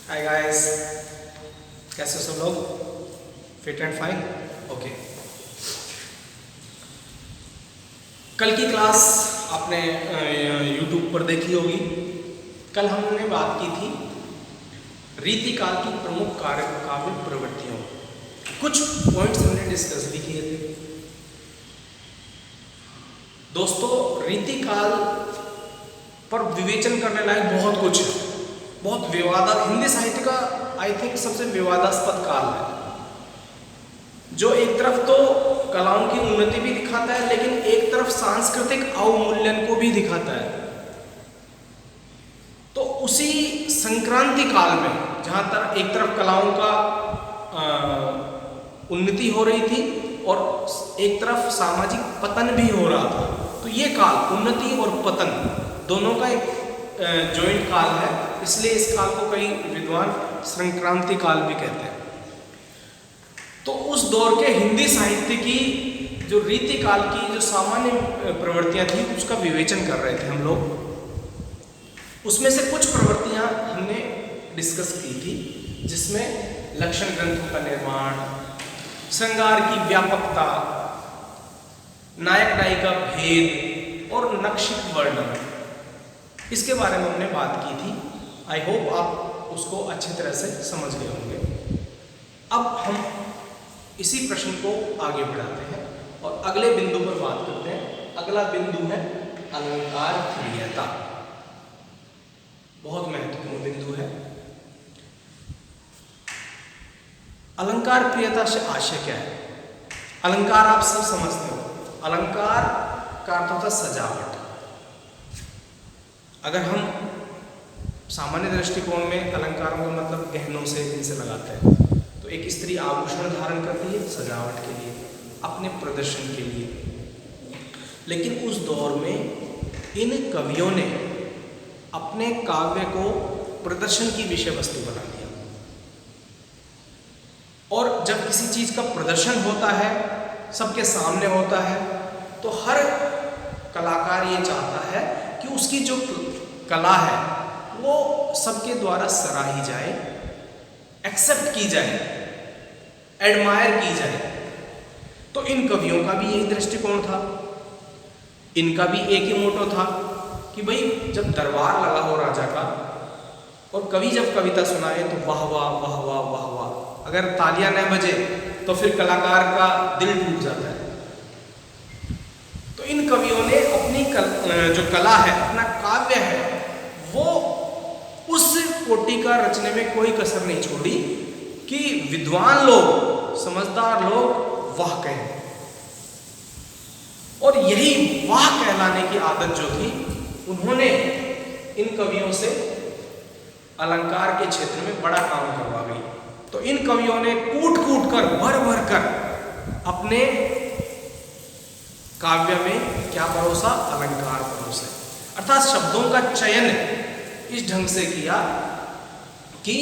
Hi guys, कैसे हो सब लोग? Fit and fine? ओके। कल की क्लास आपने यूट्यूब पर देखी होगी। कल हमने बात की थी रीतिकाल की प्रमुख काव्य प्रवृत्तियों। कुछ पॉइंट्स हमने डिस्कस भी किए थे। दोस्तों, रीतिकाल पर विवेचन करने लायक बहुत कुछ है। बहुत हिंदी साहित्य का आई थिंक सबसे विवादास्पद काल है, जो एक तरफ तो कलाओं की उन्नति भी दिखाता है, लेकिन एक तरफ सांस्कृतिक अवमूल्यन को भी दिखाता है। तो उसी संक्रांति काल में जहां तक एक तरफ कलाओं का उन्नति हो रही थी और एक तरफ सामाजिक पतन भी हो रहा था, तो ये काल उन्नति और पतन दोनों का एक जॉइंट काल है, इसलिए इस काल को कई विद्वान संक्रांति काल भी कहते हैं। तो उस दौर के हिंदी साहित्य की जो रीतिकाल की जो सामान्य प्रवृत्तियां थी उसका विवेचन कर रहे थे हम लोग। उसमें से कुछ प्रवृत्तियां हमने डिस्कस की थी, जिसमें लक्षण ग्रंथों का निर्माण, श्रृंगार की व्यापकता, नायक नायिका भेद और नक्षिक वर्णन, इसके बारे में हमने बात की थी। आई होप आप उसको अच्छी तरह से समझ गए होंगे। अब हम इसी प्रश्न को आगे बढ़ाते हैं और अगले बिंदु पर बात करते हैं। अगला बिंदु है अलंकार प्रियता। बहुत महत्वपूर्ण बिंदु है। अलंकार प्रियता से आशय क्या है? अलंकार आप सब समझते हो। अलंकार का अर्थ होता है सजावट। अगर हम सामान्य दृष्टिकोण में अलंकारों का मतलब गहनों से इनसे लगाते हैं, तो एक स्त्री आभूषण धारण करती है सजावट के लिए, अपने प्रदर्शन के लिए। लेकिन उस दौर में इन कवियों ने अपने काव्य को प्रदर्शन की विषय वस्तु बना दिया। और जब किसी चीज का प्रदर्शन होता है, सबके सामने होता है, तो हर कलाकार ये चाहता है कि उसकी जो कला है वो सबके द्वारा सराही जाए, एक्सेप्ट की जाए, एडमायर की जाए। तो इन कवियों का भी यही दृष्टिकोण था। इनका भी एक ही मोटो था कि भाई जब दरबार लगा हो राजा का और कवि जब कविता सुनाए तो वाह वाह वाह वाह वाह वाह, अगर तालियां न बजे तो फिर कलाकार का दिल टूट जाता है। तो इन कवियों ने अपनी जो कला है, अपना काव्य है, वो उस कोटि का रचने में कोई कसर नहीं छोड़ी कि विद्वान लोग, समझदार लोग वाह कहें। और यही वाह कहलाने की आदत जो थी, उन्होंने इन कवियों से अलंकार के क्षेत्र में बड़ा काम करवा गई। तो इन कवियों ने कूट कूट कर, भर भर कर अपने काव्य में क्या परोसा? अलंकार परोसे। अर्थात शब्दों का चयन इस ढंग से किया कि